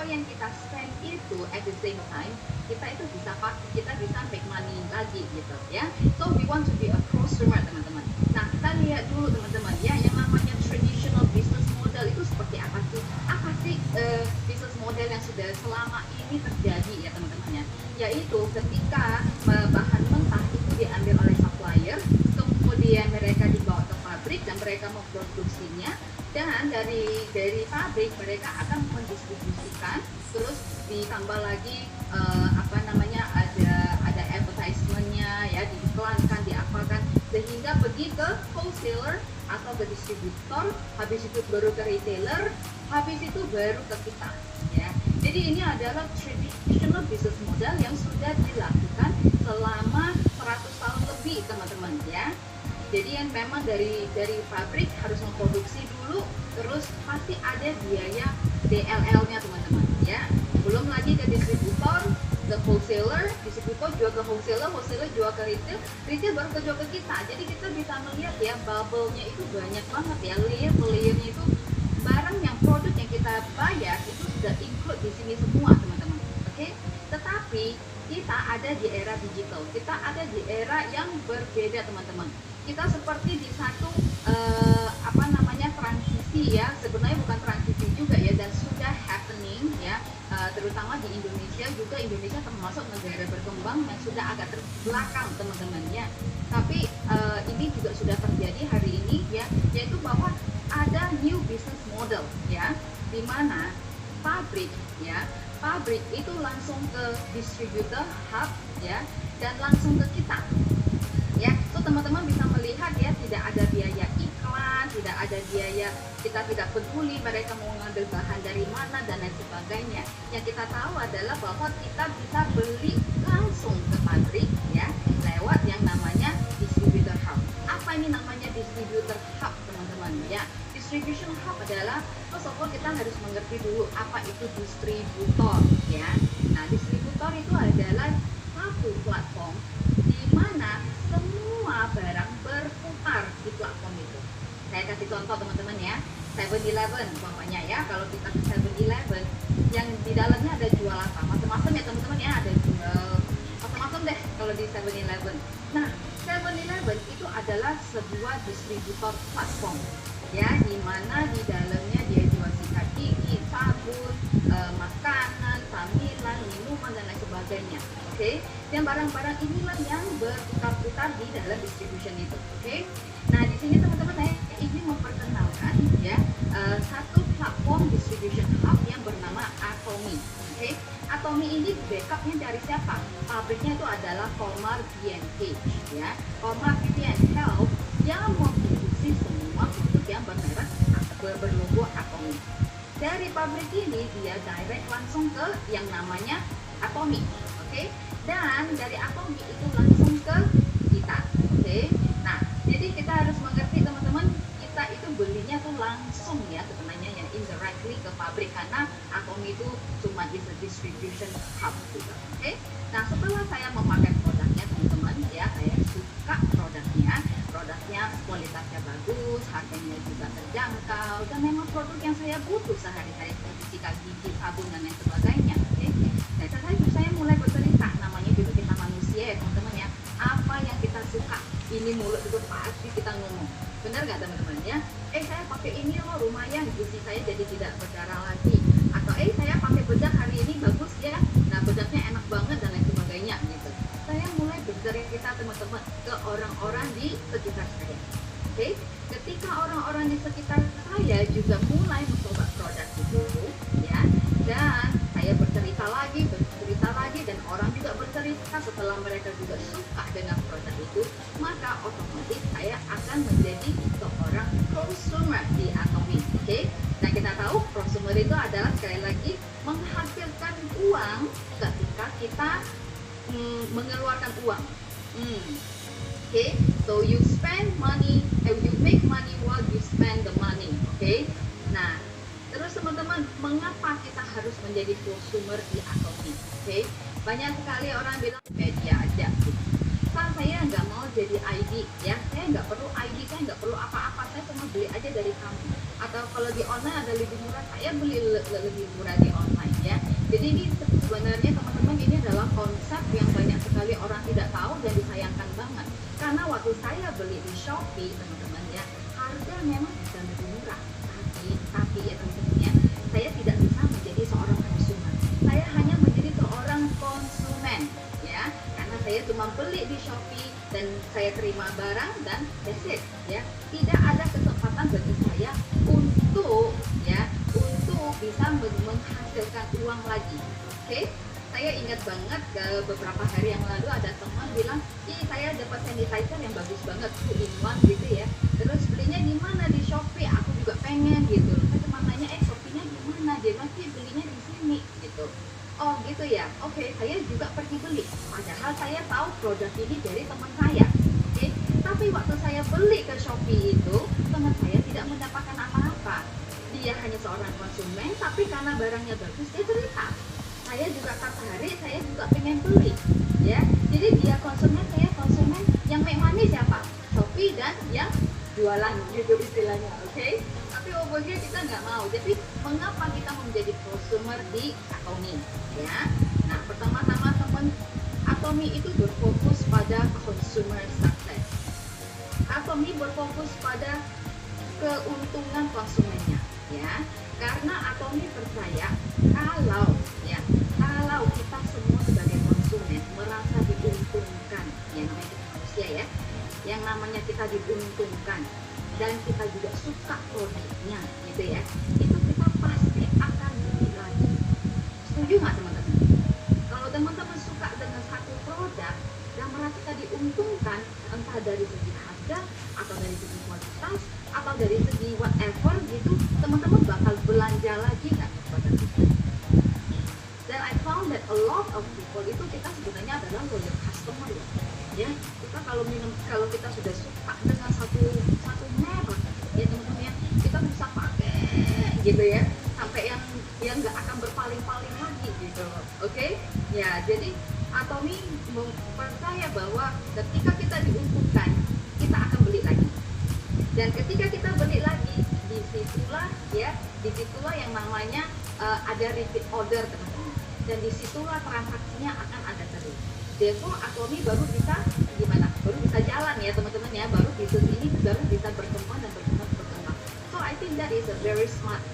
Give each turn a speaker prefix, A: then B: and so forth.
A: yang kita spend itu at the same time kita bisa make money lagi gitu ya. So we want to be a prosumer teman-teman. Nah kita lihat dulu teman-teman ya, yang namanya traditional business model itu seperti apa sih? Apa sih business model yang sudah selama ini terjadi ya teman-teman ya? Yaitu ketika bahan mentah itu diambil oleh supplier, kemudian mereka dibawa ke pabrik dan mereka memproduksinya, dan dari pabrik mereka akan mendistribusikan, terus ditambah lagi ada advertisementnya ya, diiklankan, diapakan, sehingga pergi ke wholesaler atau ke distributor, habis itu baru ke retailer, habis itu baru ke kita ya. Jadi ini adalah traditional business model yang sudah dilakukan selama 100 tahun lebih teman-teman ya. Jadi yang memang dari pabrik harus memproduksi dulu, terus pasti ada biaya DLL-nya teman-teman ya. Belum lagi ke distributor, ke wholesaler, distributor jual ke wholesaler, wholesaler jual ke retail, retail baru ke jual ke kita. Jadi kita bisa melihat ya, bubble-nya itu banyak banget ya, layer-layernya itu, barang yang produk yang kita bayar itu sudah include di sini semua teman-teman. Oke? Tetapi kita ada di era digital, kita ada di era yang berbeda teman-teman. Kita seperti di satu transisi ya, sebenarnya bukan transisi juga ya, dan sudah happening ya, terutama di Indonesia juga. Indonesia termasuk negara berkembang yang sudah agak terbelakang teman-teman ya, tapi ini juga sudah terjadi hari ini ya, yaitu bahwa ada new business model ya, di mana pabrik itu langsung ke distributor hub ya, dan langsung ke kita ya. So teman-teman bisa melihat ya, tidak ada biaya iklan, tidak ada biaya, kita tidak peduli mereka mau ngambil bahan dari mana dan lain sebagainya. Yang kita tahu adalah bahwa kita bisa beli langsung ke pabrik ya, lewat yang namanya distributor hub. Apa ini namanya distributor hub teman-teman ya? Distribution hub adalah, first of all kita harus mengerti dulu apa itu distributor ya. Nah distributor itu adalah satu platform di mana semua barang berputar di platform itu. Saya kasih contoh teman-teman ya, 7-Eleven pokoknya ya. Kalau kita ke 7-Eleven, yang di dalamnya ada jual apa? Macam-macam ya teman-teman ya, ada jual macam-macam deh kalau di 7-Eleven. Nah 7-Eleven itu adalah sebuah distributor platform ya, di mana di dalamnya dia jual sikat gigi, sabun, makanan, camilan, minuman dan lain sebagainya. Oke, dan barang-barang inilah yang berputar-putar di dalam distribution itu. Oke, nah di sini teman-teman saya ingin memperkenalkan ya, satu platform distribution hub yang bernama Atomy. Oke, Atomy ini backupnya dari siapa? Pabriknya itu adalah Colmar B&H ya. Colmar B&H yang memproduksi semua produk yang bermerek berlogo Atomy. Dari pabrik ini dia direct langsung ke yang namanya Atomy. Oke, dan dari Atomy itu langsung ke kita. Oke, nah jadi kita harus mengerti teman-teman, kita itu belinya tuh langsung ya sebenarnya yang indirectly ke pabrik, karena Atomy itu cuma di distribution hub juga. Oke, nah setelah saya memakai produknya teman-teman ya, saya suka produknya kualitasnya bagus, harganya juga terjangkau, dan memang produk yang saya butuh sehari-hari seperti sikat gigi, sabun dan lain sebagainya. Oke, nah saya mulai bercerita, namanya juga kita manusia ya teman-teman ya, apa yang kita suka, ini mulut itu pasti kita ngomong, benar nggak teman-teman ya? Saya pakai ini loh lumayan, gusi saya jadi tidak berdarah lagi, atau saya pakai bedak hari ini bagus ya, nah bedaknya enak banget dan lain sebagainya gitu. Saya mulai bercerita teman-teman ke orang-orang di sekitar saya. Oke, ketika orang-orang di sekitar saya juga mulai mencoba produk itu ya, dan saya bercerita lagi, dan orang juga bercerita, setelah mereka juga suka dengan produk itu, maka otomatis saya akan menjadi seorang prosumer di Atomy. Oke, nah kita tahu prosumer itu adalah sekali lagi menghasilkan uang ketika kita mengeluarkan uang. Okay, so you spend money, you make money while you spend the money. Okay, nah terus teman-teman, mengapa kita harus menjadi prosumer di Atomy? Okay, banyak sekali orang bilang media aja. Pak, saya nggak mau jadi ID ya, saya nggak perlu ID, saya nggak perlu apa-apa, saya cuma beli aja dari kamu. Atau kalau di online ada lebih murah, saya beli lebih murah di online ya. Jadi ini sebenarnya teman-teman, ini adalah konsep yang banyak sekali orang tidak tahu dan disayangkan banget. Karena waktu saya beli di Shopee, teman-teman ya, harga memang bisa lebih murah. Tapi ya teman-teman ya, saya tidak bisa menjadi seorang konsumen. Saya hanya menjadi seorang konsumen ya. Karena saya cuma beli di Shopee dan saya terima barang dan that's it ya. Tidak ada kesempatan bagi saya untuk ya untuk bisa menghasilkan uang lagi. Oke? Saya ingat banget beberapa hari yang lalu ada teman bilang, ih saya dapat sanitizer yang bagus banget, 2 in 1 gitu ya. Terus belinya di mana? Di Shopee. Aku juga pengen gitu. Saya cuma nanya, Shopee-nya di mana? Dia bilang sih belinya di sini gitu. Oh gitu ya. Oke, saya juga pergi beli. Padahal saya tahu produk ini dari teman saya. Oke. Tapi waktu saya beli ke Shopee itu, teman saya tidak mendapatkan apa-apa. Dia hanya seorang konsumen, tapi karena barangnya bagus, dia cerita. Saya juga tertarik, saya juga pengen beli, ya. Jadi dia konsumen, saya konsumen. Yang make money siapa? Shopee dan yang jualan gitu istilahnya, oke? Tapi over here kita nggak mau. Jadi mengapa kita menjadi consumer di Atomy, ya? Nah, pertama-tama teman, Atomy itu berfokus pada consumer success. Atomy berfokus pada keuntungan konsumennya, ya. Karena Atomy percaya kalau kita semua sebagai konsumen merasa diuntungkan, ya namanya kita manusia ya, yang namanya kita diuntungkan dan kita juga suka produknya gitu ya, itu kita pasti akan beli lagi. Setuju nggak teman-teman? Kalau teman-teman suka dengan satu produk dan merasa diuntungkan, entah dari segi harga atau dari segi kualitas atau dari segi whatever gitu, teman-teman bakal belanja lagi nggak kepada kita? Dan I found that a lot of people itu kita sebenarnya adalah loyal customer ya. Kita kalau kita sudah suka dengan satu merek ya teman-teman ya, kita bisa pakai gitu ya sampai yang nggak akan berpaling-paling lagi gitu. Oke? Ya, jadi Atomy percaya bahwa ketika kita diuntungkan, kita akan beli lagi. Dan ketika kita beli lagi, disitulah yang namanya ada repeat order teman-teman. Dan disitulah transaksinya akan ada terus. Therefore Atomy baru bisa gimana? Baru bisa jalan ya teman-teman ya. Baru bisnis ini baru bisa berkembang dan berkembang. So I think that is a very smart